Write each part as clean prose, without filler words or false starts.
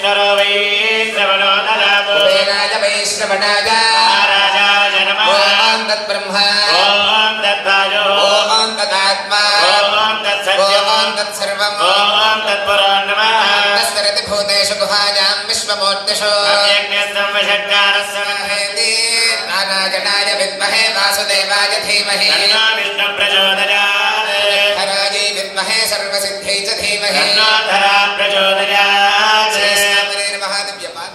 श्रवणेश्वरो वै श्रवणो ददातु कुबेराय वै श्रवणाय महाराजाय नमः ओम तद्ब्रह्मा ओम तद्वायो ओम तदात्मा ओम तत्सत्यम् ओम तत्सर्वम् ओम तत्परो नमः तस्सरति भूतेषु गुहायां विश्वमूर्तिषु यज्ञसंवषट्कारस्य नानाजनाय विद्महे वासुदेवाय धीमहि तन्नो विष्णु प्रचोदयात् हरायै विद्महे सर्वसिद्ध्यै च धीमहि तन्नो धरा प्रचोदयात् श्रीस्वामिने नमः दिव्यपाद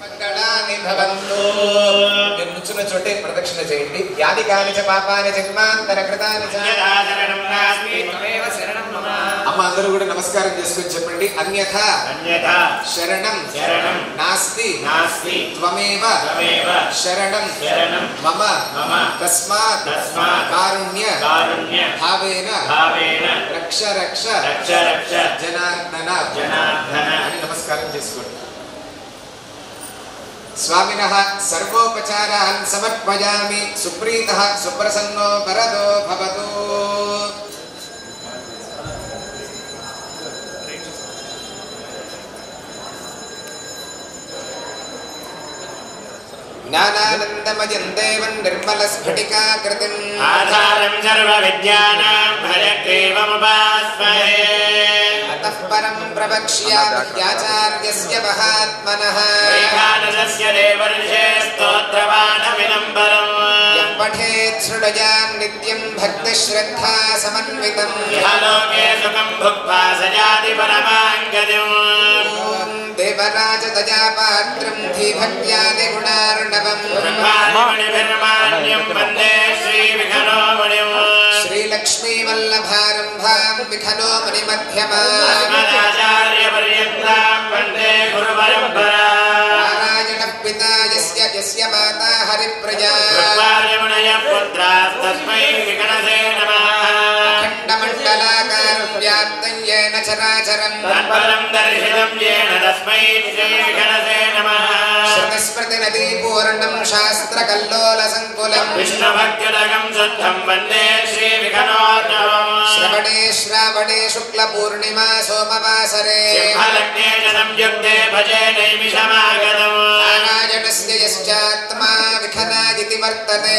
మంగళాని భవంతు నిల్చున్న చోటే ప్రదక్షిణ చేయండి యాది కాని చ పాపాని జన్మాంతర కృతాని చ యదా శరణం నాస్మి త్వమేవ శరణం మమ అమ్మ అందరూ కూడా నమస్కారం చేసుకొని చెప్పండి అన్యథా అన్యథా శరణం శరణం నాస్తి నాస్తి త్వమేవ త్వమేవ శరణం శరణం మమ మమ తస్మాత్ కారుణ్య భావేన భావేన రక్ష రక్ష రక్ష రక్ష జనార్దన జనార్దన అని నమస్కారం చేసుకోండి स्वामिनः सर्वोपचारान् समर्पयामि सुप्रीतः सुप्रसन्नो वरदो भवतु ज्ञानानन्दमयं देवं निर्मलस्फटिकाकृतिम् आधारं सर्वविद्यानां हयग्रीवमुपास्महे अतः परं प्रवक्ष्यामि याचार्यस्य महात्मनः वैखानसस्य देवर्षे स्तोत्रपाठमिदं परम् यः पठेत् शृणुयां नित्यं भक्तिश्रद्धा समन्वितम् इह लोके सुखं भुक्त्वा स याति परमाङ्गतिम् देवराज दयापात्रं धीभक्त्यादिगुणार्णवम् ब्रह्मादिमणिभिर्मान्यं वन्दे श्रीविघ्नोमणिम् श्रीलक्ष्मीवल्लभारम्भां विघ्नोमणिमध्यमाम् अस्मदाचार्यपर्यन्तां वन्दे गुरुपरम्पराम् नारायणः पिता यस्य माता हरिप्रिया ब्रह्मादिमुनयः पुत्रास्तस्मै विघ्नसे नमः अखण्डमण्डलाकारं व्याप्तं येन चराचरम् तत्परं दर्शितं येन तस्मै श्रीविघ्नसे नमः श्रुतिस्मृतिनदीपूर्णं शास्त्रकल्लोलसङ्कुलम् विष्णुभक्त्युदकं शुद्धं वन्दे श्रीविघ्नोर्णवम् श्रवणे श्रावणे शुक्लपूर्णिमा सोमवासरे सिंहलग्ने च संयुक्ते भजे नैमिषमागतम् नारायणस्य यश्चात्मा विघ्नादिति वर्तते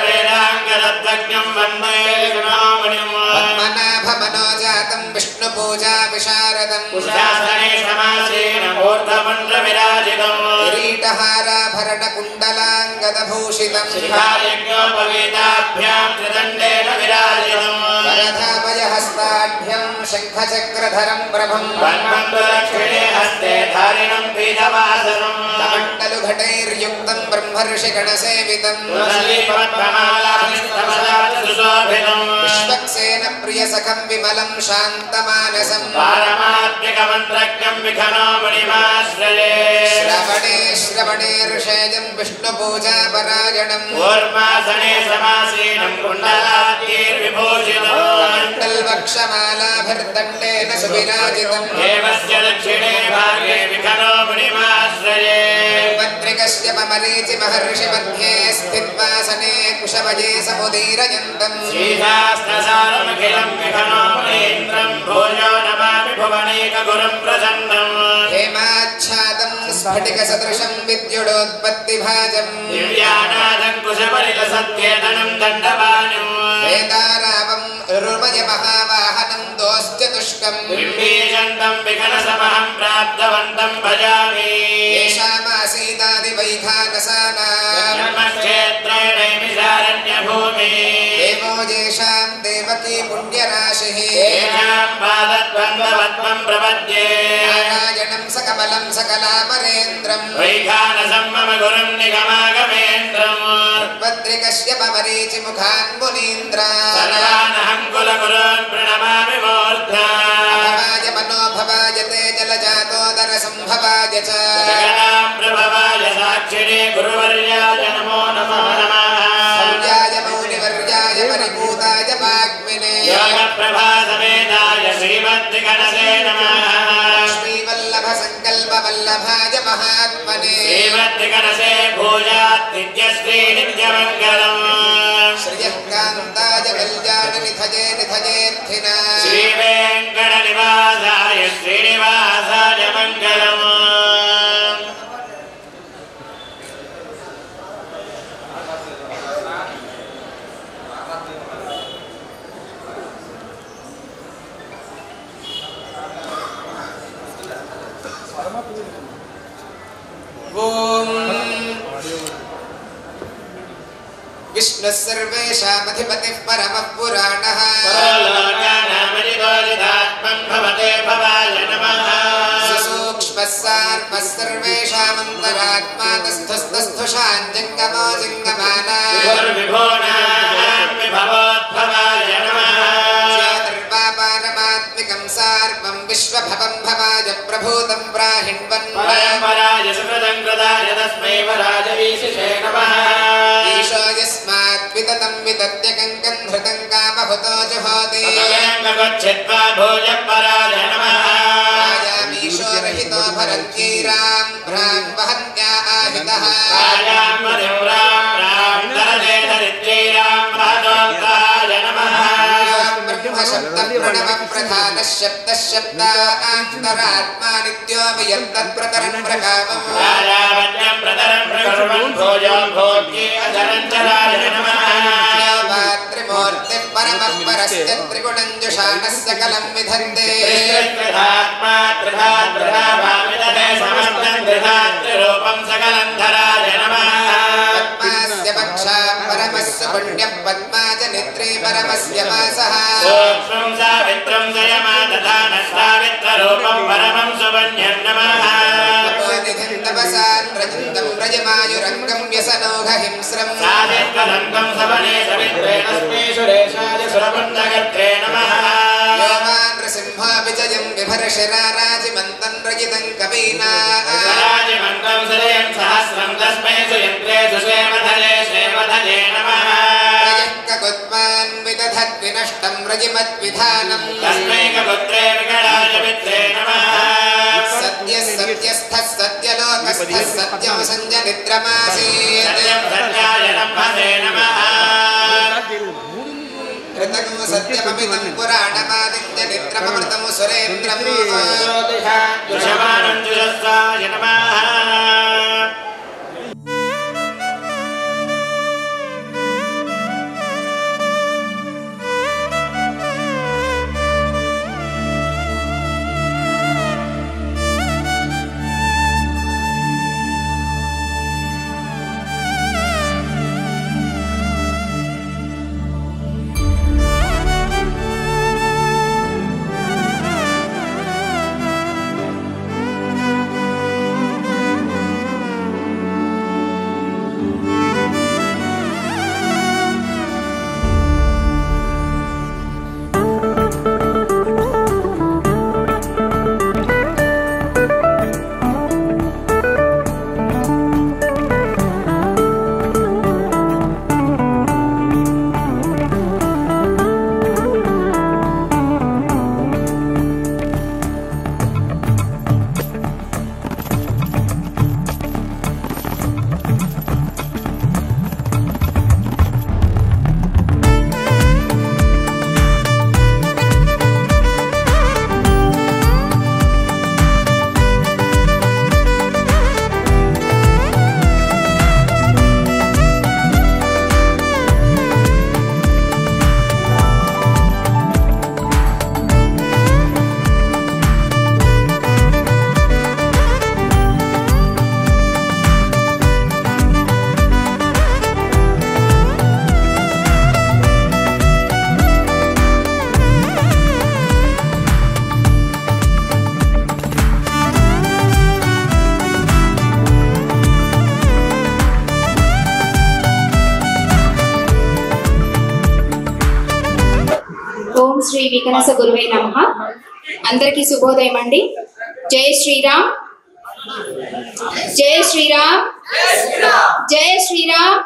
वेदाङ्गतत्त्वज्ञं वन्दे विघ्नोमणिम् पद्मनाभमनोजातं विष्णुपूजा विशारदम् उषासने समासेन मूर्धमण्डलविराजितम् किरीटहाराभरणकुण्डलाङ्गदभूषितम् शिखायज्ञोपवीताभ्यां त्रिदण्डेन विराजितम् वरधाभयहस्ताढ्यं शङ्खचक्रधरं प्रभं वन्मन्दलक्ष्मिणे हस्ते धारिणं पीतवासनम् कमण्डलुघटैर्युक्तं ब्रह्मर्षिगणसेवितम् तुलसीपद्ममालाभिस्तमदाशुशोभितम् विश्वक्सेन प्रियसखं विमलं शान्तमानसम् पारमाद्यकमन्त्रज्ञं विघ्नोमणिमाश्रये श्रवणे श्रवणेर्षेजं विष्णुपूजापरायणम् ऊर्मासने समासीनं कुण्डलाद्यैर्विभूषितम् कमण्डलवक्षमालाभिर्दण्डेन सुविराजितम् देवस्य दक्षिणे भागे विघ्नोमणिमाश्रये पत्रिकस्य ममरीचि महर्षि मध्ये स्थित्वासने कुशवजे समुदीरयन्तम् श्रीशास्त्रसारमखिलं विघ्नोमणीन्द्रं भूयो नमामि भुवनेकगुरुं प्रसन्नम् हेमाच्छादं स्फटिकसदृशं विद्युडोत्पत्तिभाजम् दिव्यानादङ्कुशपरितसत्येतनं दण्डपाणिम् वेदारावं रुमयमहावाहनं दोश्चतुष्कम् बिम्बीषन्तं विघ्नसमहं प्राप्तवन्तं भजामि येषामासीदादिवैखानसानाम् धर्मक्षेत्रेणैमिषारण्यभूमिः देवो येषां देवकी पुण्यराशिः येषां पादद्वन्द्वपद्मं प्रपद्ये नारायणं सकमलं सकलामरेन्द्रम् वैखानसं मम गुरुं निगमागमेन्द्रम् भद्रिकस्य ममरीचि मुखान् मुनीन्द्रान् सर्वानहं कुलगुरून् प्रणमामि मूर्धा भवाय मनोभवाय ते जलजातोदर संभवाय च जगदां प्रभवाय साक्षिणे गुरुवर्याय नमो नमः भव्याय मौनिवर्याय परिभूताय वाग्मिने योगप्रभासमेताय श्रीमद्विगणसे नमः लक्ष्मीवल्लभसङ्कल्पवल्लभाय महात्मने श्रीमद्विगणसे भूयात् नित्यमङ्गलम् श्रियः कान्ताय कल्याणनिधये निधये विष्णुः सर्वेषामधिपतिः परमः पुराणः सुसूक्ष्मः सार्वः सर्वेषामन्तरात्मा तस्थुस्तस्थुषाञ्जङ्गमो ज्योतिर्वापारमात्मिकं सार्वं विश्वभवं भवाय प्रभूतं ब्राह्मण्वन्वराय सुकृतं कृताय तस्मै वराज ईशिषे नमः ईशो यस्मात् विततं वितत्यकं कन्धृतं कामहुतो जुहोति गच्छत्वा भोजपराय नमः आयामीशो रहितो भरन्तीरां भ्रां वहन्त्या आहितः आयां मधुरां रां दरदे धरित्रीरां भागवताय नमः ब्रह्मशब्दं प्रणवं प्रधानः शब्दः शब्दान्तरात्मा नित्यो वियन्तत्प्रतरं प्रकामं राजावन्यं प्रतरं प्रकर्मं भोजो भोग्ये अचरञ्चराय नमः त्रिमूर्तिः परमः परस्य त्रिगुणं जुषाणः सकलं विधत्ते त्रिधात्मा त्रिधा भाविदते समस्तं त्रिधात्रिरूपं सकलं धराय नमः पद्मास्य पक्षां परमस्य पुण्यं पद्माजनित्रे परमस्य वासः सूक्ष्मं सावित्रं जयमा तथा नष्टावित्ररूपं परमं सुवन्यं नमः निधिं तपसान् रजन्तं रजमायुरङ्गं व्यसनोघहिंस्रं साधित्वदङ्गं सवने सवित्रे अस्मै सुरेशाय सुरपुण्डगत्रे नमः योमानृसिंहो विजयं विभर्षिराराजिमन्तं रजितं कवीना राजिमन्तं सुरयं सहस्रं तस्मै सुयन्त्रे सुषेमधले श्रेमधले नमः रजक्ककुत्मान् विदधद्विनष्टं रजिमद्विधानं तस्मै कपुत्रे विकटाय वित्रे नमः सत्यः सत्यस्थः सत्यलोकस्थः सत्यं सञ्जनिद्रमासीत् सत्यं सत्याय नमः नमः कृतं सत्यममिदं पुराणमादित्य निद्रममृतं सुरेन्द्रं ज्योतिषामानं जुषस्वाय नमः శ్రీ వికనస గురువే నమః. అందరికీ శుభోదయం అండి. జై శ్రీరామ్, జై శ్రీరామ్, జై శ్రీరామ్.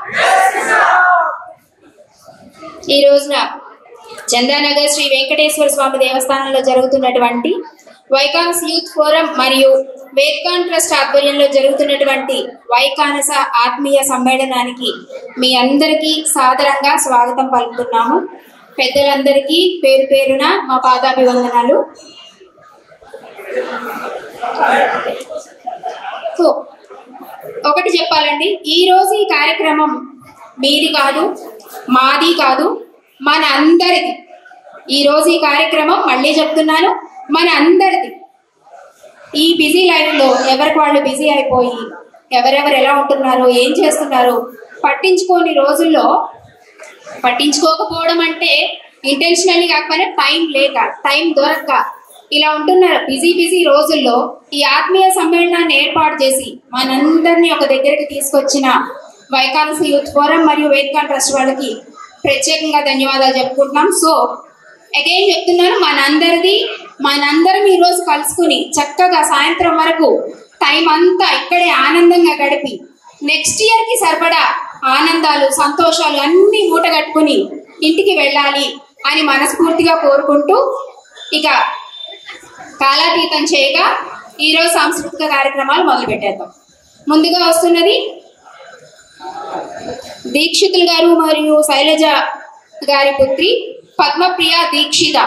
ఈ రోజున చందానగర్ శ్రీ వెంకటేశ్వర స్వామి దేవస్థానంలో జరుగుతున్నటువంటి వైకానస యూత్ ఫోరం మరియు వేద్కాన్ ట్రస్ట్ ఆధ్వర్యంలో జరుగుతున్నటువంటి వైకానస ఆత్మీయ సమ్మేళనానికి మీ అందరికీ సాదరంగా స్వాగతం పలుకుతున్నాము. పెద్దలందరికీ పేరు పేరున మా పాదాభివందనాలు. సో ఒకటి చెప్పాలండి, ఈరోజు ఈ కార్యక్రమం మీది కాదు, మాది కాదు, మన అందరిది. ఈరోజు ఈ కార్యక్రమం మళ్ళీ చెప్తున్నాను, మన అందరిది. ఈ బిజీ లైఫ్లో ఎవరికి వాళ్ళు బిజీ అయిపోయి ఎవరెవరు ఎలా ఉంటున్నారో ఏం చేస్తున్నారో పట్టించుకోని రోజుల్లో, పట్టించుకోకపోవడం అంటే ఇంటెన్షనల్లీ కాకపోయినా టైం లేక, టైం దొరక్క ఇలా ఉంటున్నారు బిజీ రోజుల్లో ఈ ఆత్మీయ సమ్మేళనాన్ని ఏర్పాటు చేసి మనందరినీ ఒక దగ్గరికి తీసుకొచ్చిన వైకానసి యూత్ ఫోరం మరియు వేదిక ట్రస్ట్ వాళ్ళకి ప్రత్యేకంగా ధన్యవాదాలు చెప్పుకుంటున్నాం. సో అగైన్ చెప్తున్నాను, మనందరం ఈరోజు కలుసుకుని చక్కగా సాయంత్రం వరకు టైం అంతా ఇక్కడే ఆనందంగా గడిపి నెక్స్ట్ ఇయర్కి సరిపడా ఆనందాలు సంతోషాలు అన్నీ మూటగట్టుకుని ఇంటికి వెళ్ళాలి అని మనస్ఫూర్తిగా కోరుకుంటూ ఇక కాలాతీతం చేయగా ఈరోజు సాంస్కృతిక కార్యక్రమాలు మొదలు పెట్టేద్దాం. ముందుగా వస్తున్నది దీక్షితులు గారు మరియు శైలజ గారి పుత్రి పద్మప్రియ దీక్షిత.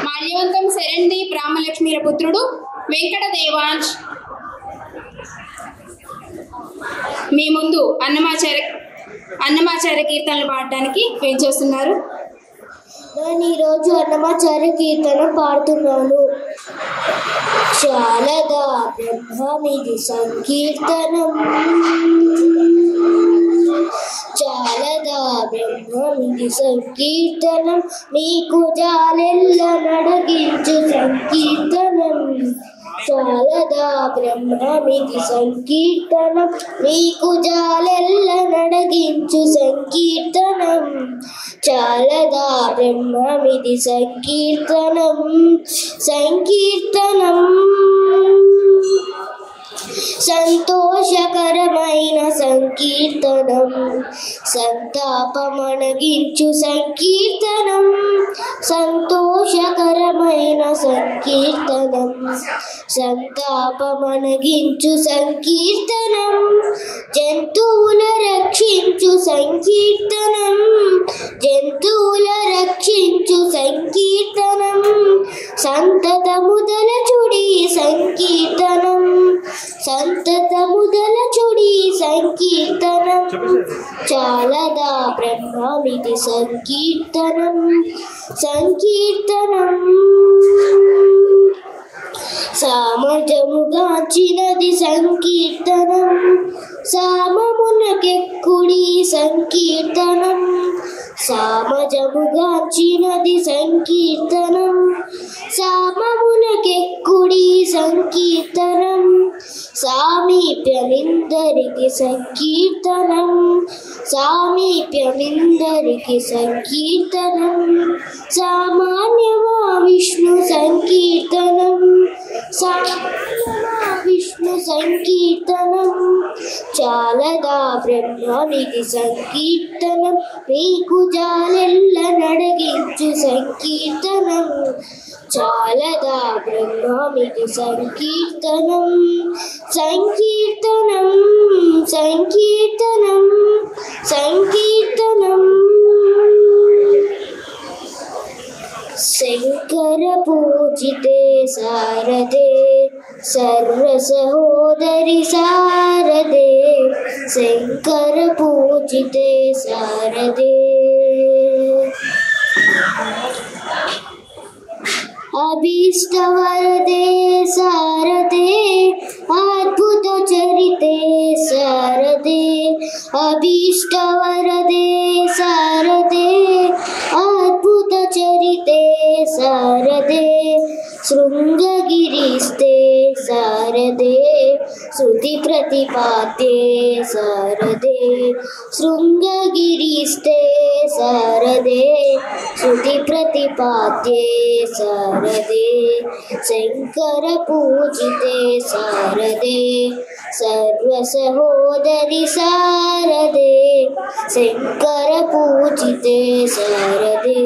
మాల్యవంతం శరణ్దీప్ రామలక్ష్మీల పుత్రుడు వెంకట దేవాంశ్ మీ ముందు అన్నమాచార్య కీర్తనలు పాడడానికి పెంచేస్తున్నారు. నేను ఈరోజు అన్నమాచార్య కీర్తన పాడుతున్నాను. శారదా బ్రహ్మమిది సంకీర్తనం, శారదా బ్రహ్మమిది సంకీర్తనం, మీకు జాలెల్ల నడగించు సంకీర్తనం. శారదా బ్రహ్మమిది సంకీర్తనం, మీకు జాలెల్ల నడగించు సంకీర్తనం. శారదా బ్రహ్మమిది సంకీర్తనం, సంకీర్తనం. సంతోషకరమైన సంకీర్తనం, సంతాపమణగించు సంకీర్తనం, సంతోషకరమైన సంకీర్తనం, సంతాపమణగించు సంకీర్తనం, జంతువుల రక్షించు సంకీర్తనం, జంతువుల రక్షించు సంకీర్తనం, సంతతముదల చుడి సంకీర్తనం, సంతతముదల చుడి సంకీర్తనం, చాలదా బ్రహ్మమిది సంకీర్తనం, సంకీర్తనం. సామజముగాంచినది సంకీర్తనం, సామమునకెక్కుడి సంకీర్తనం, సామజముగాంచినది సంకీర్తనం, సామమునకెక్కుడి సంకీర్తనం, సామీప్యమిందరికి సంకీర్తనం, సామీప్యమిందరికి సంకీర్తనం, సామాన్యమా విష్ణు సంకీర్తనం, సామాన్యమా విష్ణు సంకీర్తనం, చాలదా బ్రహ్మమిది సంకీర్తనం, మీకు జాలెల్ల నడగించు సంకీర్తనం, చాలదా బ్రహ్మమిది సంకీర్తనం, సంకీర్తనం, సంకీర్తనం, సంకీర్తనం. శంకర పూజితే శారదే సర్వ సహోదరి శారదే, శంకర పూజితే శారదే. అభీష్టవరదే శారదే అద్భుత చరితే శారదే, అభీష్టవరదే శారదే అద్భుత చరితే శారదే, శృంగగిరిస్తే శారదే శృతి ప్రతిపాద్యే శారదే, శృంగగిరిస్తే శారదే శృతి ప్రతిపాద్యే శారదే, శంకర పూజితే శారదే సర్వ సహోదరి శారదే, శంకర పూజితే శారదే.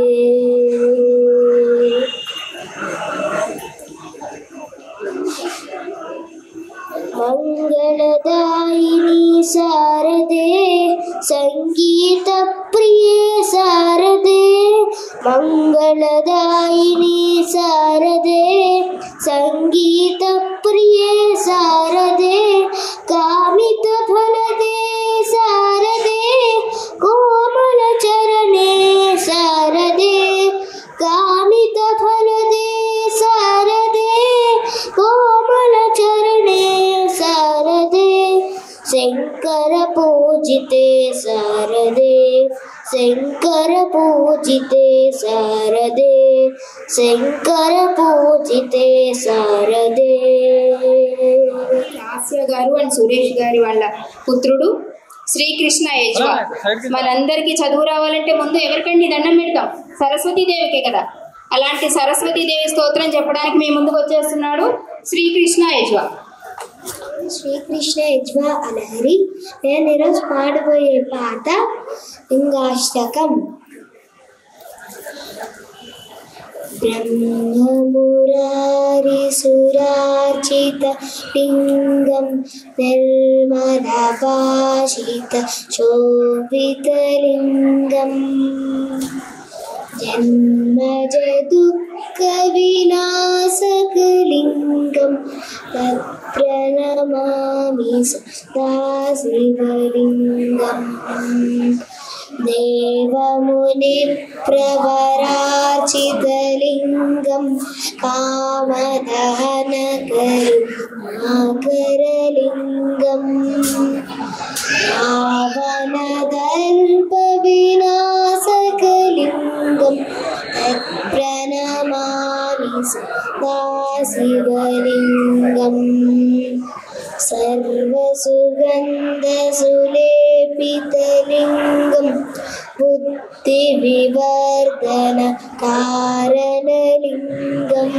మంగళదాయిని శారదే సంగీత ప్రియే శారదే, మంగళదాయిని శారదే సంగీత ప్రియే శారదే, కామిత ఫలదే శారదే కోమల చరణే శారదే, కామిత ఫలదే శారదే కోమల చరణే శారదే, శంకర పూజితే శారదే, శంకర పూజితే శారదే, శంకర పూజితే శారదే. హాస్య గారు అండ్ సురేష్ గారి వాళ్ళ పుత్రుడు శ్రీకృష్ణ యజ్వా. మనందరికీ చదువు రావాలంటే ముందు ఎవరికండి దండం పెడతాం? సరస్వతీదేవికే కదా. అలాంటి సరస్వతీదేవి స్తోత్రం చెప్పడానికి మీ ముందుకు వచ్చేస్తున్నాడు శ్రీకృష్ణ యజ్వా. శ్రీకృష్ణ యజ్వా అలహరి. నేను ఈరోజు పాడబోయే పాట లింగాష్టకం. బ్రహ్మమురారి సురార్చిత లింగం నిర్మలభాషిత శోభితలింగం, జన్మజ దుఃఖ వినాశకలింగం తత్ప్రణమామి సదా శివలింగం, దేవముని ప్రవరార్చితలింగం కామదహనకరుణాకరలింగం, రావణదర్ప వినాశకలింగం తత్ప్రణమామి సదా శివలింగం, సర్వసుగంధసులేపితలింగం బుద్ధివివర్ధన కారణలింగం,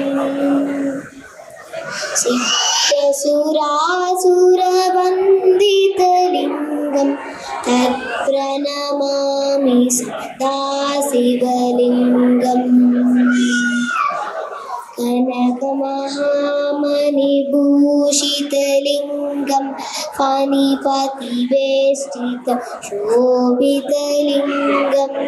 सुरासुरवन्दितलिङ्गं तत्प्रणमामि सदा शिवलिङ्गम् कनकमहामणिभूषितलिङ्गं फणिपतिवेष्टितशोभितलिङ्गम्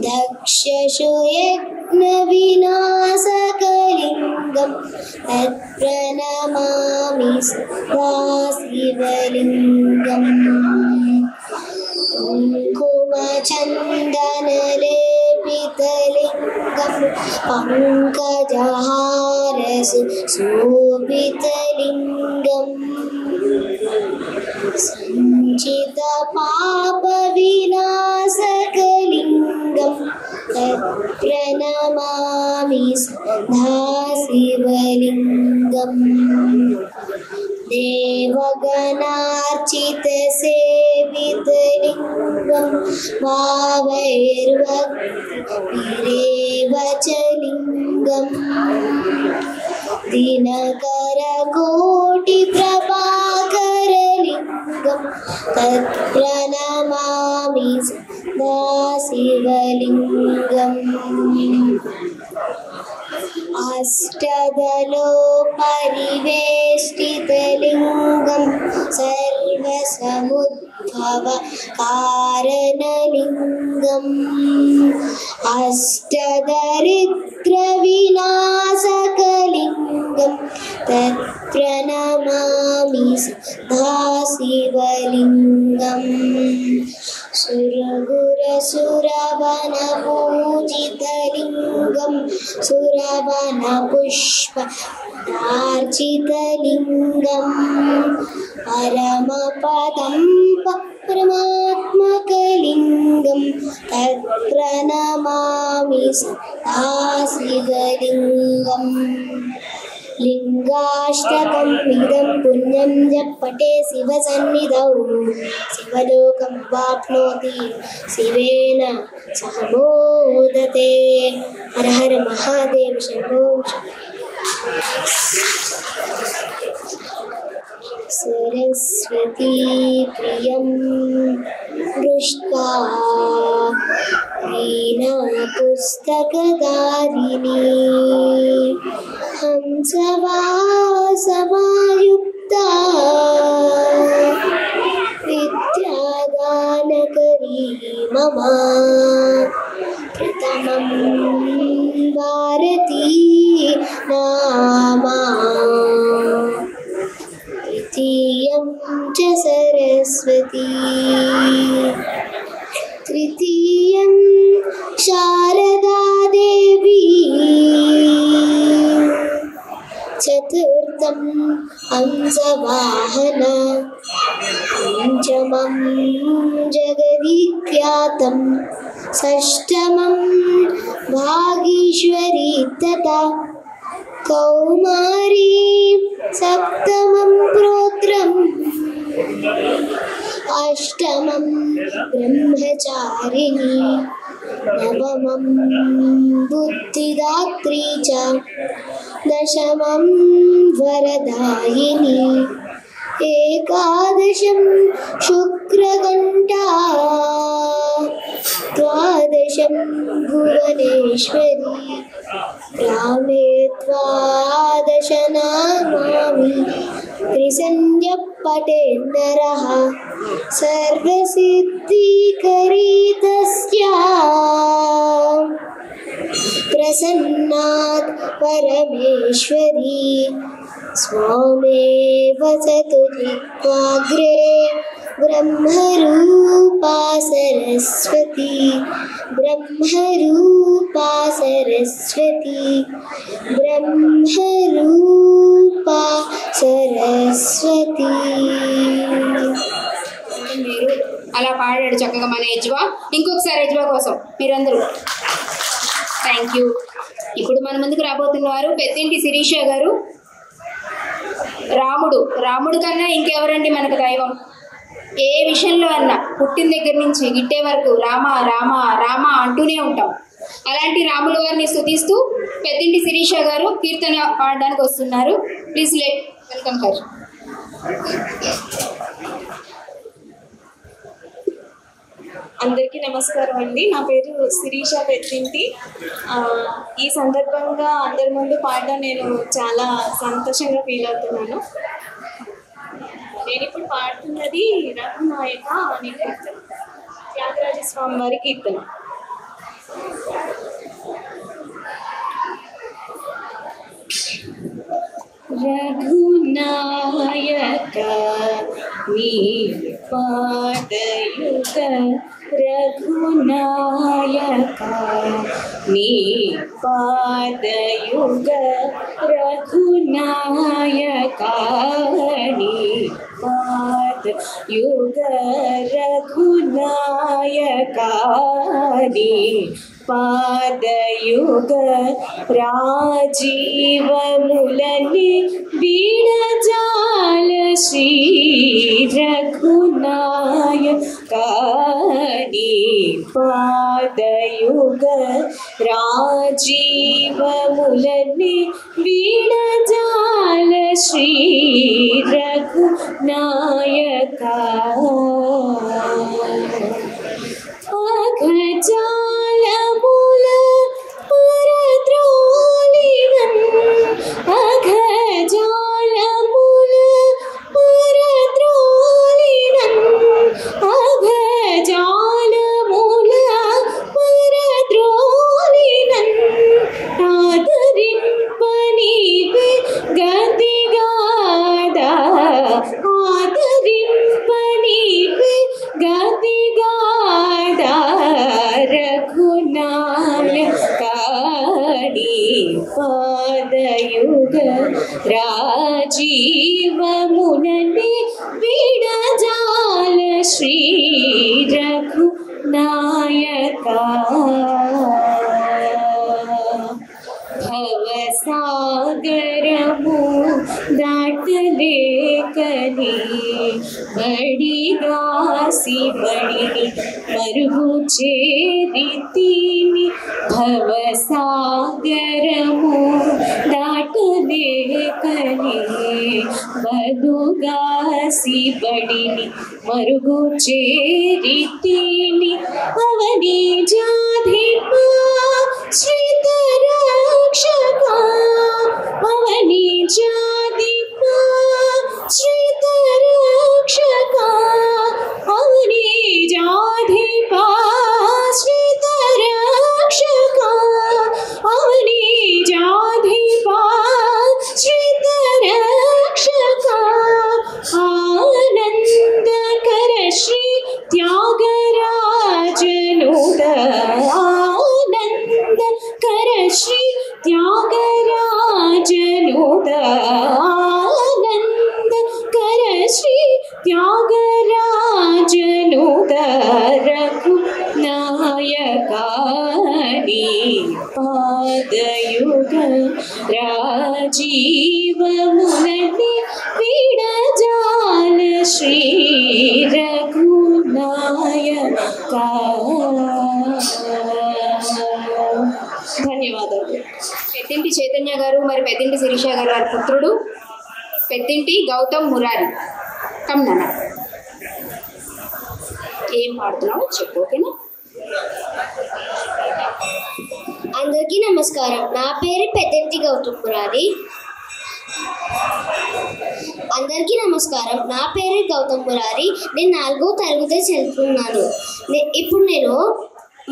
दक्षशोयज्ञविनाशकलिङ्गं तत्प्रणमामि सदा शिवलिङ्गम् कुङ्कुमचन्दनलेपितलिङ्गं पङ्कजहारशोभितलिङ्गम् सञ्चितपापविनाशकलिङ्गं तत्प्रणमामि सदा शिवलिङ्गम् देवगणार्चितसेवितलिङ्गं भावैर्भक्तिरेव च लिङ्गम् दिनकरकोटिप्रभाकरलिङ्गं तत्प्रणमामि सदा शिवलिङ्गम् अष्टदलोपरिवेष्टितलिङ्गं सर्वसमुद्भवकारणलिङ्गम् अष्टदरिद्रविनाशकलिङ्गं तत्प्रणमामि सदा शिवलिङ्गम् सुरगुरसुरवनपूजितलिङ्गं सुरवनपुष्पार्चितलिङ्गं परमपदं परमात्मकलिङ्गं तत्प्रणमामि सदा शिवलिङ्गम् लिङ्गाष्टकं इदं पुण्यं जपटे शिवसन्निधौ शिवलोकं वाप्नोति शिवेन सह मोदते। हर हर महादेव शम्भो। सरस्वती प्रियं दृष्ट्वा वीणापुस्तकधारिणी हंसवासवायुक्ता विद्यादानकरी मम प्रथमं भारती नामा तृतीयं च सरस्वती तृतीयं शारदा देवी चतुर्थं हंसवाहना पंचमं जगद्विख्यातं षष्ठमं भागीश्वरी तथा कौमारी सप्तमं प्रोत्रम् अष्टमं ब्रह्मचारिणी नवमं बुद्धिदात्री च दशमं वरदायिनी एकादशं शुक्रघण्टा द्वादशं भुवनेश्वरी ग्रामे द्वादश नामानि त्रिसन्ध्यः पठेत् नरः सर्वसिद्धिकरी तस्याः प्रसन्नात् परमेश्वरी स्वामेव वसतु जिह्वाग्रे ब्रह्मरूपा सरस्वती ब्रह्मरूपा सरस्वती ब्रह्मरूपा सरस्वती। మీరు అలా పాడాడు చక్కగా మన యజ్వా. ఇంకొకసారి యజ్వా కోసం మీరందరూ థ్యాంక్ యూ. ఇప్పుడు మన ముందుకు రాబోతున్నారు పెద్దింటి శిరీష గారు. రాముడు కన్నా ఇంకెవరండి మనకు దైవం? ఏ విషయంలో అన్నా పుట్టిన దగ్గర నుంచి గిట్టే వరకు రామ రామ రామ అంటూనే ఉంటాం. అలాంటి రాములు వారిని స్తుతిస్తూ పెద్దింటి శిరీష గారు కీర్తన పాడడానికి వస్తున్నారు. Please welcome her. అందరికీ నమస్కారం అండి. నా పేరు శిరీష పెద్దింటి. ఈ సందర్భంగా అందరి ముందు పాడడం నేను చాలా సంతోషంగా ఫీల్ అవుతున్నాను. నేను ఇప్పుడు పాడుతున్నది రఘునాయక అనే కీర్తన, త్యాగరాజ స్వామి వారి కీర్తన. రఘునాయక నీ పాదయుగ, రఘునాయక నీ పాదయుగ, రఘునాయక నీ పాదయుగ, రఘునాయక నీ పాదయుగ, రాజీవములని వీడజాల శ్రీ రఘునాయక నీ పాదయుగ, రాజీవములని వీడజాల శ్రీ రఘునాయక, అఘజాలముల పరద్రోలినం, అఘజాలముల పరద్రోలినం, అఘజాలముల పరద్రోలినం, ఆదరింపనీవే గతిగాదా, ఆదరింపనీవే గతిగాదా, రఘునాయక నీ పాదయుగ, రాజీవములని వీడజాల శ్రీ రఘునాయక, భవసాగరము దాటలేకని బడిగాసి బడిని మరుగు చేరితిని, భవసాగరము దాటలేకని బడుగాసి బడిని మరుగు చేరితిని, అవని జాధిప శ్రీతరక్షక, అవని జాధిప శ్రీతరక్షక, అవని జాధిప శ్రీతరక్షక, అవని జాధిప శ్రీతరక్షక, ఆనందకర శ్రీ త్యాగరాజనుద, ఆనందకర శ్రీ త్యాగరాజనుద, ఆనందకర శ్రీ త్యాగరాజనుద, రఘునాయక నీ పాదయుగ, రాజీవములని వీడజాల శ్రీ రఘునాయక. ధన్యవాదాలు. పెద్దింటి చైతన్య గారు మరి పెద్దింటి శిరీష గారు వారి పుత్రుడు పెద్దింటి గౌతమ్ మురారి. కమ్నా ఏం పాడుతున్నావు చెప్పు, ఓకేనా? అందరికీ నమస్కారం. నా పేరు పెద్దింటి గౌతమ్ మురారి. అందరికీ నమస్కారం. నా పేరు గౌతమ్ మురారి. నేను 4వ తరగతి చదువుతున్నాను. ఇప్పుడు నేను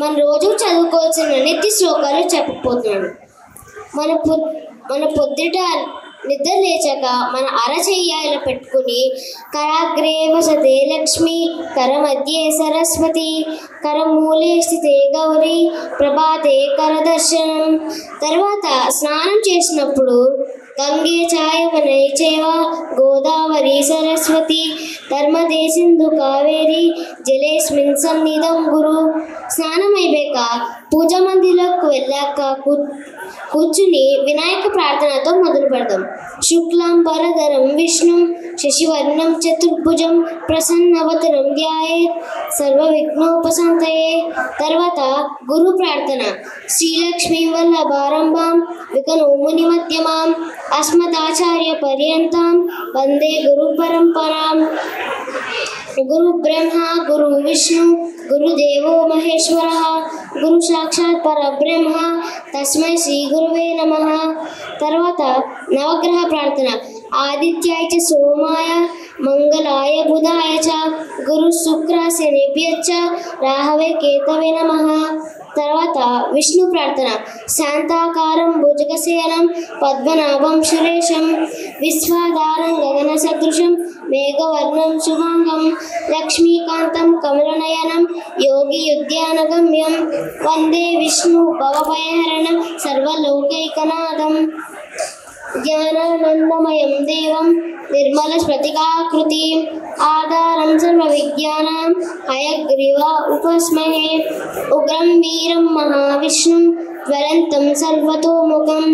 మన రోజు చదువుకోవాల్సిన నిత్య శ్లోకాలు చెప్పబోతున్నాను. మన పొద్దుట నిద్ర లేచాక మన అరచెయ్య ఇలా పెట్టుకుని కరాగ్రే వసతే లక్ష్మి, కర మధ్యే సరస్వతి, కర మూలే స్థితే గౌరీ, ప్రభాతే కర దర్శనం. తర్వాత స్నానం చేసినప్పుడు गंगे चायवने चैव गोदावरी सरस्वती नर्मदे सिंधु कावेरी जलेस्मिन् सन्निधं गुरु స్నానం అయిపోయాక పూజా మందిరంలోకి వెళ్ళాక కూర్చుని వినాయక ప్రార్థనతో మొదలు పెడదాం. శుక్లాంబరధరం విష్ణు శశివర్ణం చతుర్భుజం ప్రసన్నవదనం ధ్యాయేత్ సర్వ విఘ్నోపశాంతయే. తర్వాత గురు ప్రార్థన. శ్రీలక్ష్మీ వల్లభారంభాం వికనోముని మధ్యమాం అస్మదాచార్య పర్యంతం వందే గురు పరంపరాం. గురు బ్రహ్మ గురు విష్ణు గురుదేవో మహేశ్వరః గురు సాక్షాత్ పరబ్రహ్మ తస్మై శ్రీ గురువే నమః. తర్వాత నవగ్రహ ప్రార్థన. ఆదిత్యాయ చ సోమాయ మంగళాయ బుధాయ చ గురు శుక్ర శనిభ్యశ్చ రాహవే కేతవే నమః. తర్వాత విష్ణు ప్రార్థన. శాంతాకారం భుజగశయనం పద్మనాభం సురేశం విశ్వాధారం గగన సదృశం మేఘవర్ణం శుభాంగం లక్ష్మీకాంతం కమలనయనం యోగి ఉద్యానగమ్యం వందే విష్ణు భవభయహరణం సర్వలోకైకనాథం. జ్ఞానానందమయం దేవం నిర్మల స్ఫటికాకృతి ఆధారం సర్వ విజ్ఞానం హయగ్రీవ ఉపస్మహే. ఉగ్రం వీరం మహావిష్ణుం జ్వలంతం సర్వతోముఖం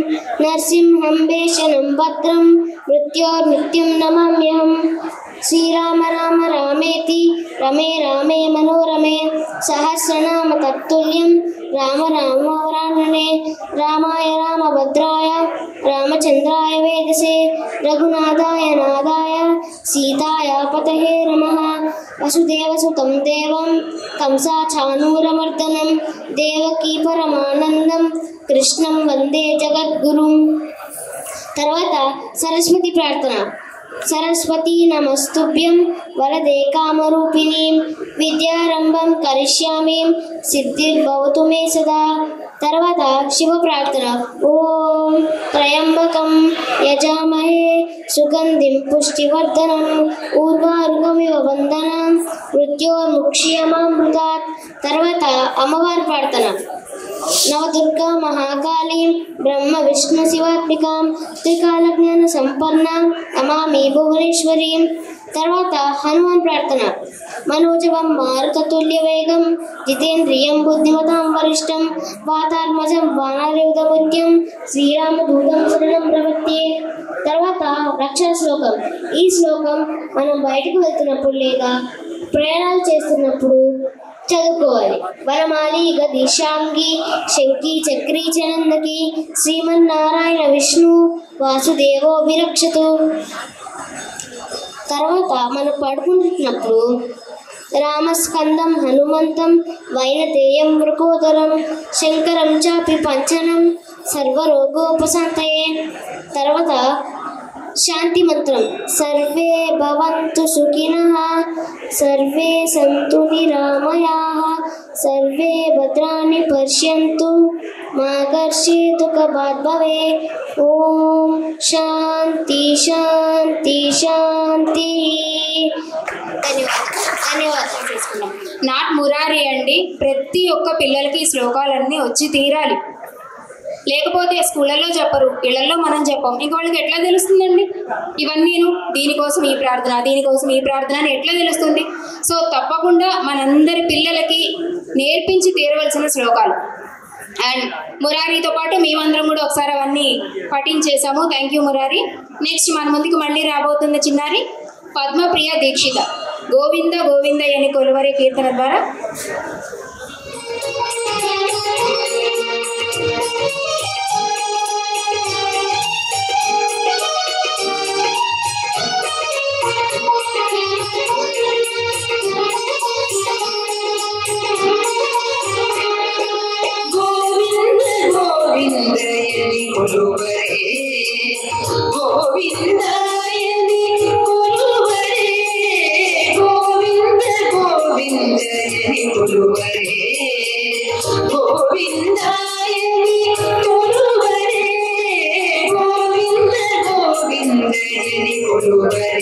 నరసింహం భీషణం భద్రం మృత్యోర్మృత్యుం నమామ్యహం. శ్రీరామ రామ రామేతి రమే రామే మనోరమే సహస్రనామ తత్తుల్యం రామ రామవరాననే. రామాయ రామభద్రాయ రామచంద్రాయ వేదసే రఘునాథాయ నాదాయ సీతాయ పతహే నమః. వసుదేవసుతం దేవం కంసాచానూరమర్దనం దేవకీ పరమానందం కృష్ణం వందే జగద్గురుం. తర్వాత సరస్వతి ప్రార్థన. సరస్వతీ నమస్తుభ్యం వరదే కామరూపిణీం విద్యారంభం కరిష్యామి సిద్ధిర్భవతు మే సదా. తర్వాత శివ ప్రార్థన. ఓం త్రయంబకం యజామహే సుగంధిం పుష్టివర్ధనం ఊర్వారుగమివ వందనం మృత్యోర్ముక్ష్యమామృతాత్. తర్వాత అమ్మవారి ప్రార్థన. నవదుర్గా మహాకాళీం బ్రహ్మ విష్ణు శివాత్మికాం త్రికాలజ్ఞాన సంపన్నాం నమామి భువనేశ్వరీం. తర్వాత హనుమాన్ ప్రార్థన. మనోజవం మారుతతుల్య వేగం జితేంద్రియం బుద్ధిమతాం వరిష్టం వాతాత్మజం వానరయుధముఖ్యం శ్రీరామదూతం శరణం ప్రపత్యే. తర్వాత రక్షణ శ్లోకం. ఈ శ్లోకం మనం బయటకు వెళ్తున్నప్పుడు లేదా ప్రయాణాలు చేస్తున్నప్పుడు చదువుకోవాలి. వనమాలి గదిశాంగి శంకి చక్రీ చనందకి శ్రీమన్నారాయణ విష్ణు వాసుదేవో విరక్షతు. తర్వాత మనం పడుకుంటున్నప్పుడు రామస్కందం హనుమంతం వైనతేయం వృకోదరం శంకరం చాపి పంచనం సర్వరోగోపశాంతయే. తర్వాత శాంతి మంత్రం. సర్వే భవంతు సుఖినః సర్వే సంతు నిరామయాః సర్వే భద్రాణి పశ్యంతు మా కర్షిత్ దుఃఖభాగ్ భవేత్. ఓం శాంతి శాంతి శాంతి. ధన్యవాదాలు చేసుకున్నాం. నాట్ మురారి అండి. ప్రతి ఒక్క పిల్లలకి ఈ శ్లోకాలన్నీ వచ్చి తీరాలి. లేకపోతే స్కూళ్ళల్లో చెప్పరు, ఇళ్లలో మనం చెప్పం, ఇంక వాళ్ళకి ఎట్లా తెలుస్తుందండి ఇవన్నీను? దీనికోసం ఈ ప్రార్థన, దీనికోసం ఈ ప్రార్థన అని ఎట్లా తెలుస్తుంది? సో తప్పకుండా మనందరి పిల్లలకి నేర్పించి తీరవలసిన శ్లోకాలు. అండ్ మురారితో పాటు మేమందరం కూడా ఒకసారి అవన్నీ పఠించేసాము. Thank you Murari. నెక్స్ట్ మన ముందుకు మళ్ళీ రాబోతున్న చిన్నారి పద్మప్రియ దీక్షిత. గోవింద గోవింద అని కొలువరే కీర్తన ద్వారా గోవిందయని కొలువరే గోవిందయని కొలువరే గోవింద గోవిందయని కొలువరే గోవిందయని కొలువరే గోవింద గోవిందయని కొలువరే.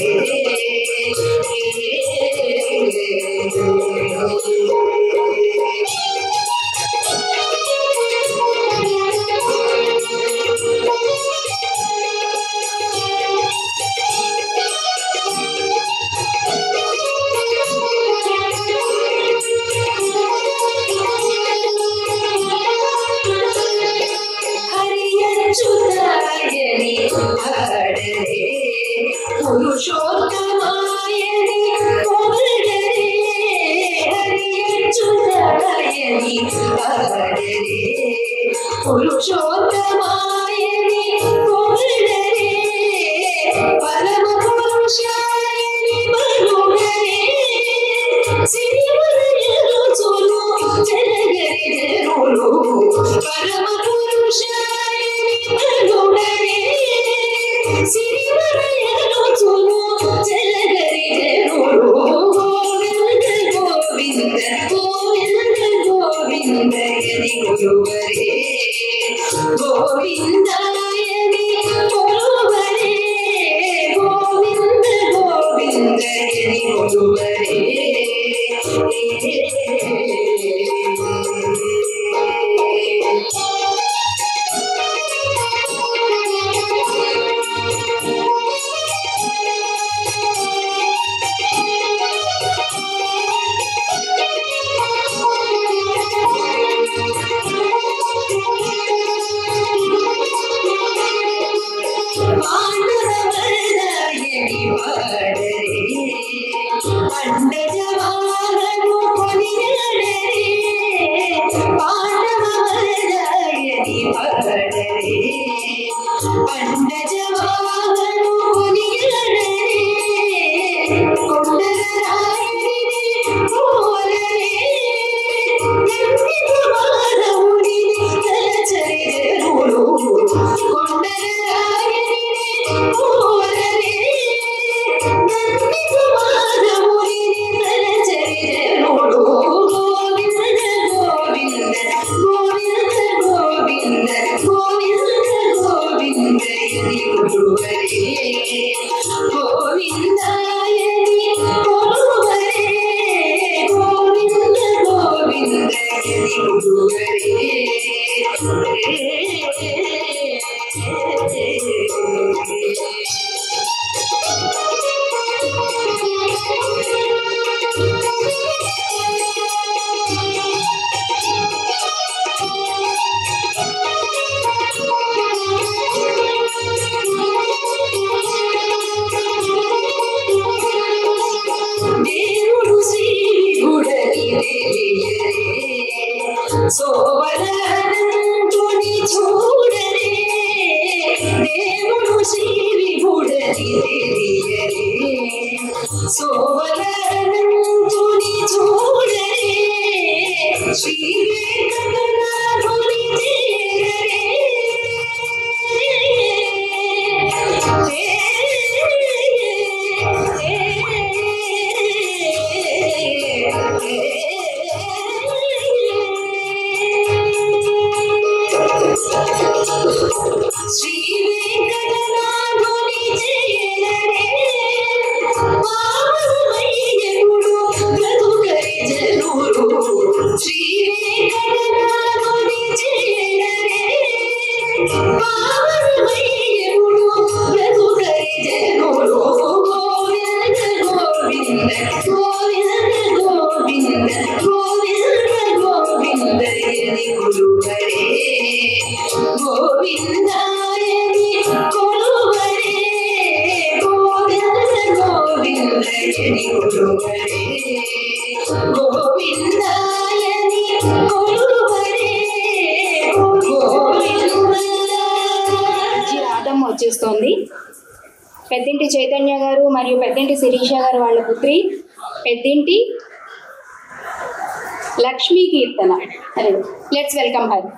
వచ్చేస్తోంది. పెద్దింటి చైతన్య గారు మరియు పెద్దింటి శిరీష గారు వాళ్ళ పుత్రి Peddinti Lakshmi Keerthana. Let's welcome her.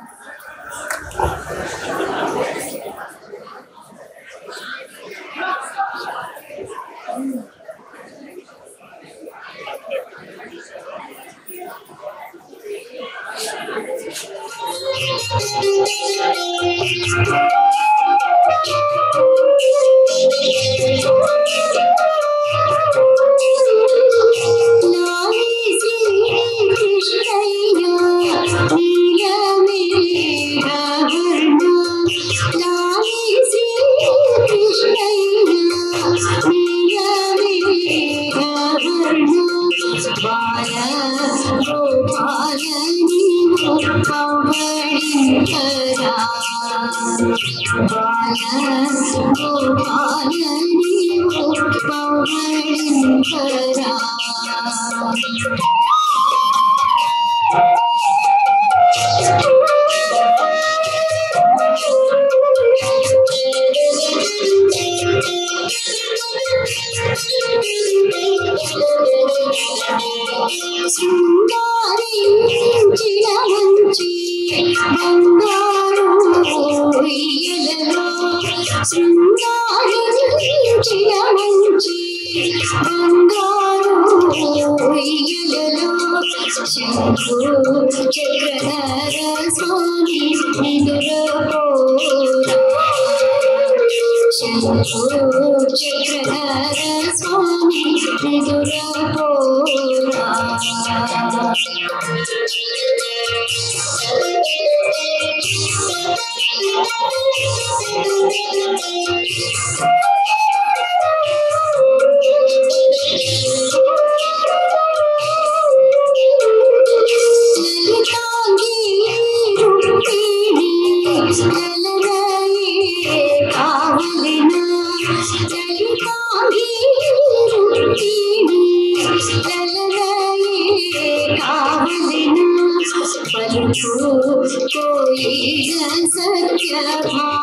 La la la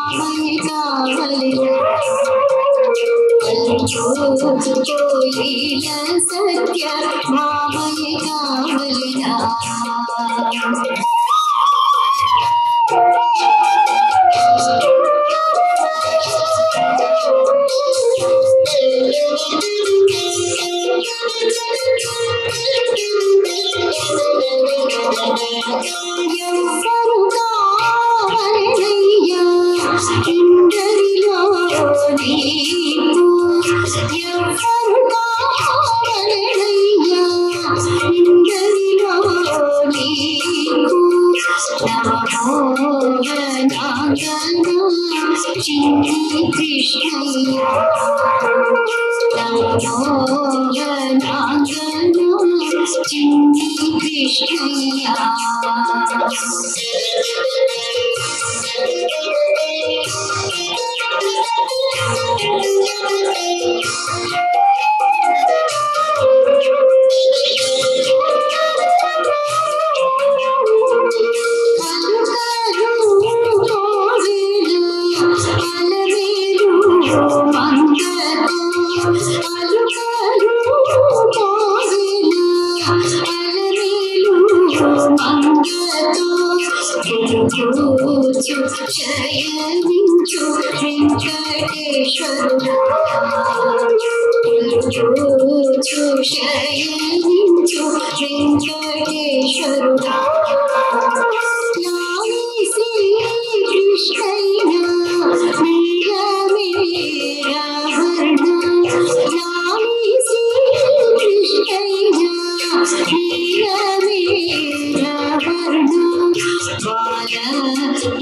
మామయ్య కావలినా కోయిల సత్య మామయ్య కావలినా ఎవ్వరు కావలనయ్యా ఇందరిలో నీకు ఎవ్వరు కావలనయ్యా ఇందరిలో నీకు నమోహనాంగనా చిన్ని కృష్ణయ్య నమోహనాంగనా చిన్ని కృష్ణయ్య శయనించు వెంకటేశ్వరుడా శయనించు వెంకటేశ్వరుడా నామి శ్రీ కృష్ణయ్య నీలమేరవర్ణ నామి శ్రీ కృష్ణయ్య నీలమేరవర్ణ బాల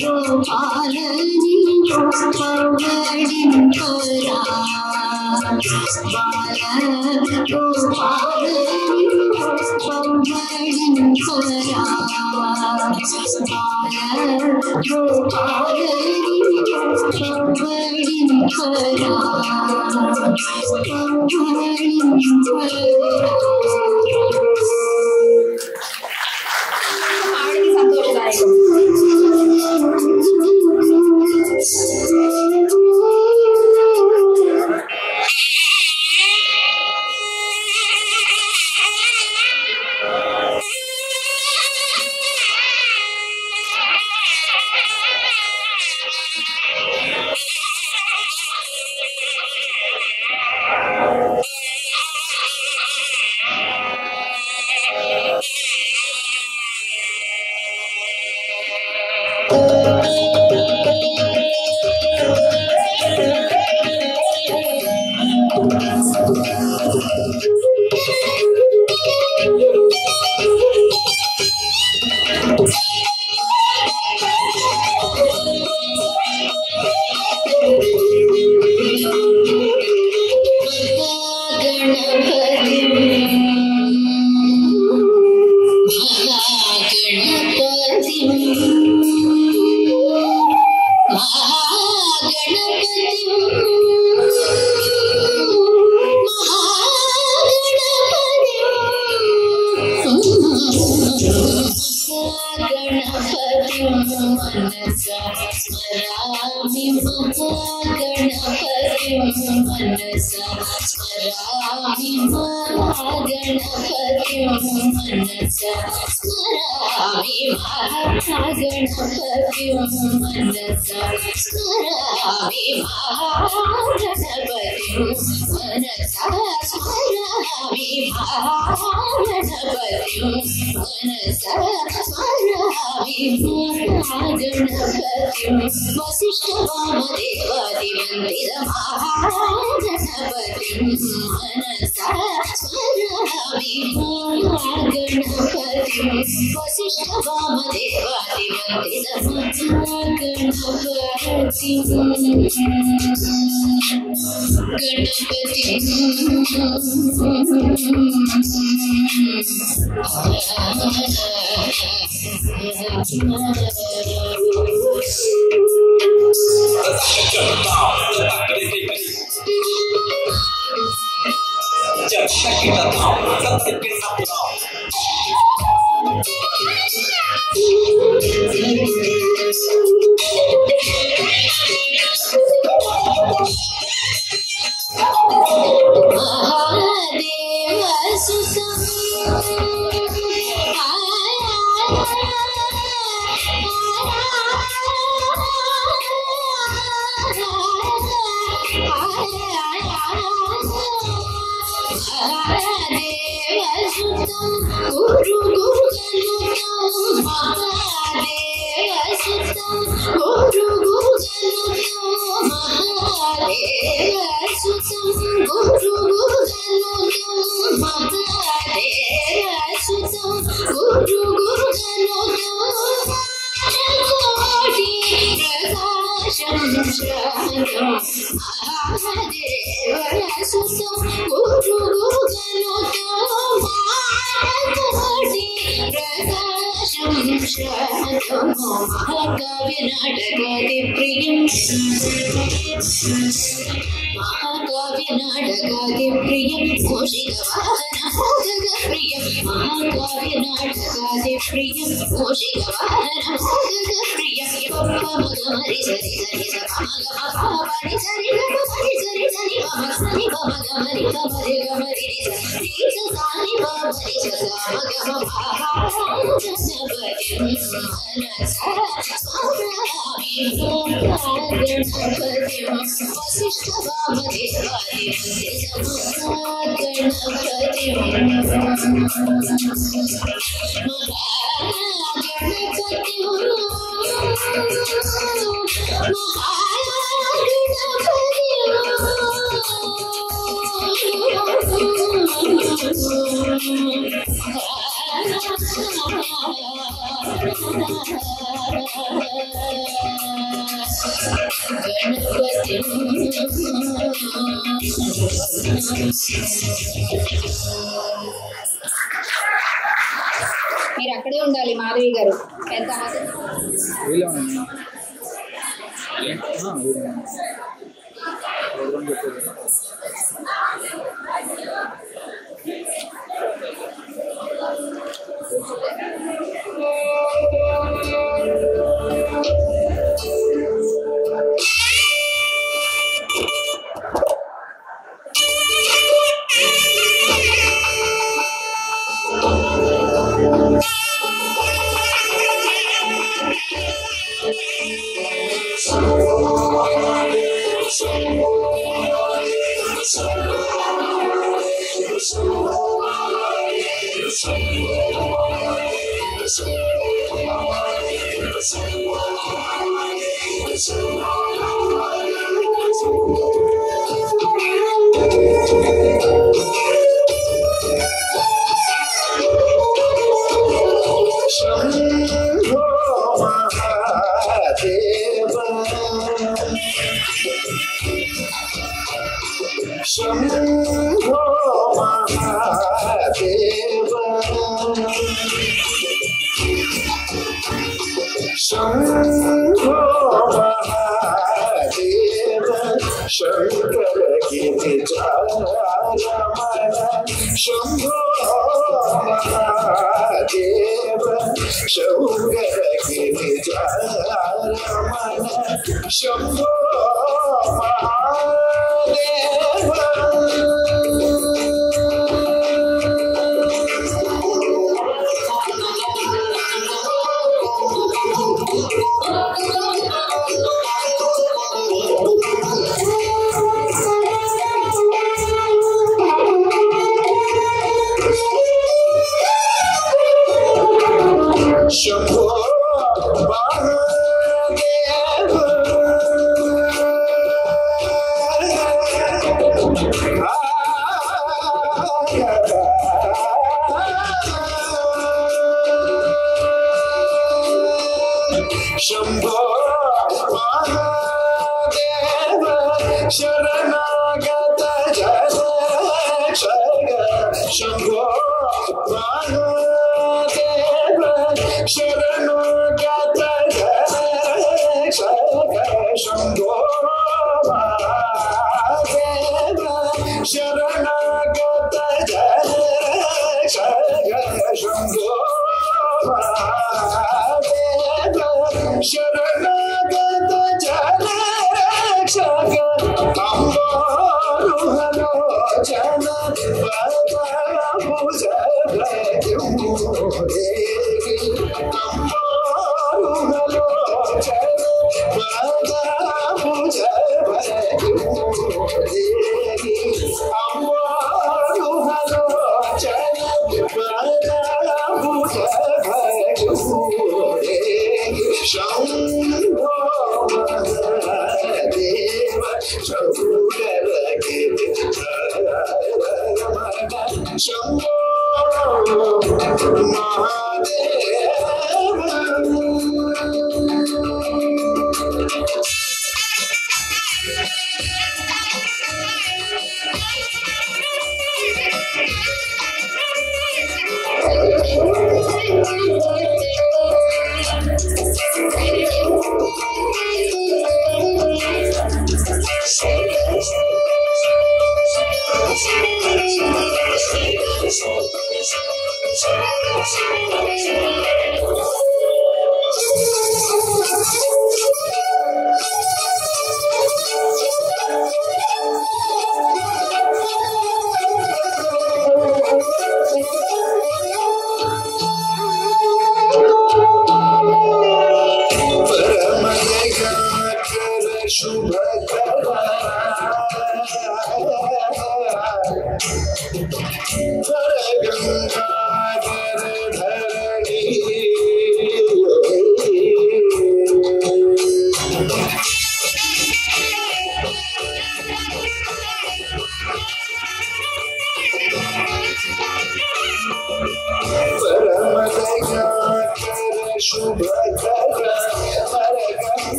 గోపాలని పౌగడింపరా బాల గోపాలని పౌగడింపరా బాల గోపాలని పౌగడింపరా ఆవిడకి సంతోషదాయకం. మీరు అక్కడే ఉండాలి మాధవి గారు. Bye.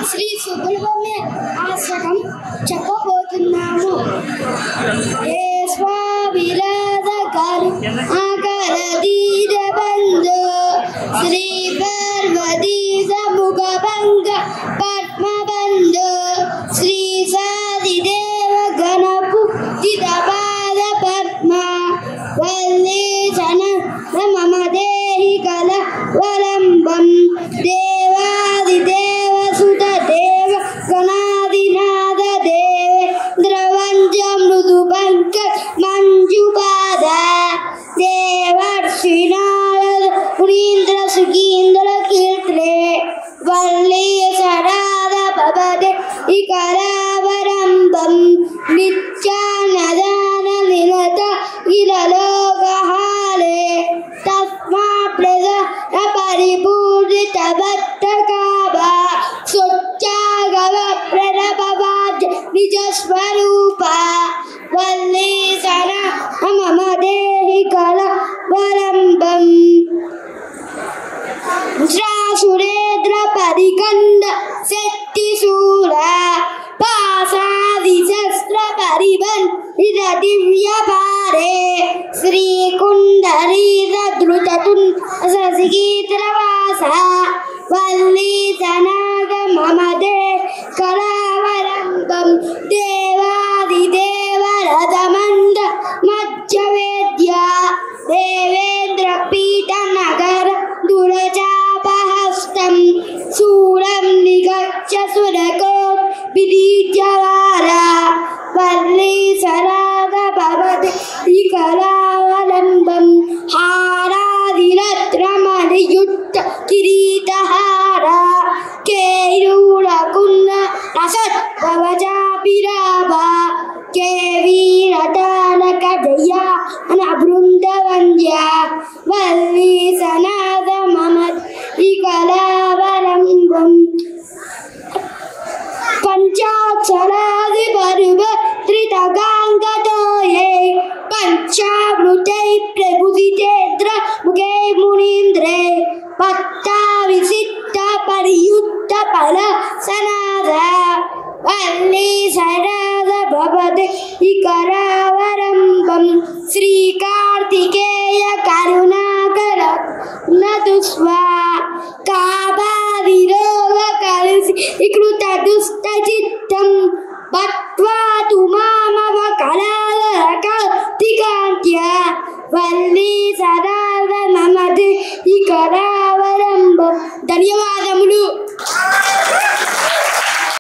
శ్రీ సుబ్రహ్మణ్య ఆశ్రమం చెప్పబోతున్నాము. ఏ స్వామిరాధకారు ఆకర దీద బంధు శ్రీ పార్వతీశ ముఖభంగ పద్మబంధు శ్రీ సాదిదేవ గణపు జితపాద పద్మ వల్లీశన మమ దేహి కల వలంబం దేవాదిదేవ సుత దేవ గణా ఇకరావరంబం నిత్యానదాన నిరత ఇరలోకహారే తస్మా ప్రజ పరిపూర్ణిత భక్తకాభా సొచ్చాగవ ప్రణభవాజ్ నిజ స్వరూప వల్లీసన మమ దేహి కల వరంబం శ్రాసురేంద్ర పరికండ శక్తిశూల పాసాది శస్త్ర పరిబన్ ఇద దివ్య భారే శ్రీకుండరీర ధృతతున్ శశిగీత్రవాస వల్లీసనాగ మమ దే కరావరంబం దేవాదిదేవరథమండ మధ్యవేద్య దేవేంద్ర పీఠ నగర దురచాపహస్తం శూరం నిగచ్చ సురకో విదీజ్యవార వల్లీసరాగ భవతి ఇకరావలంబం హారాదిరత్నమణియుక్త కిరీటహార కేయూరకుండ రసత్ కవచాభిరాభ కేవీరతానక జయ అనబృందవంద్య వల్లీసనాద మమ ఇకలావలంబం పంచాక్షరాది పర్వ త్రితగాంగతోయే పంచామృతై ప్రభుదితేంద్ర ముఖే మునీంద్రే పత్తా విసిద్ధ పరియుక్త ఫల సనాద వల్లీసనాద భవతి ఇకరావరంబం శ్రీకార్తికేయ కరుణాకర నతుస్వా కాబాదిరోగ కలిసి కృత దుష్ట చిత్తం బత్వా తుమామవ కళాకాంత్య వల్లీసనాద మమది ఇకరా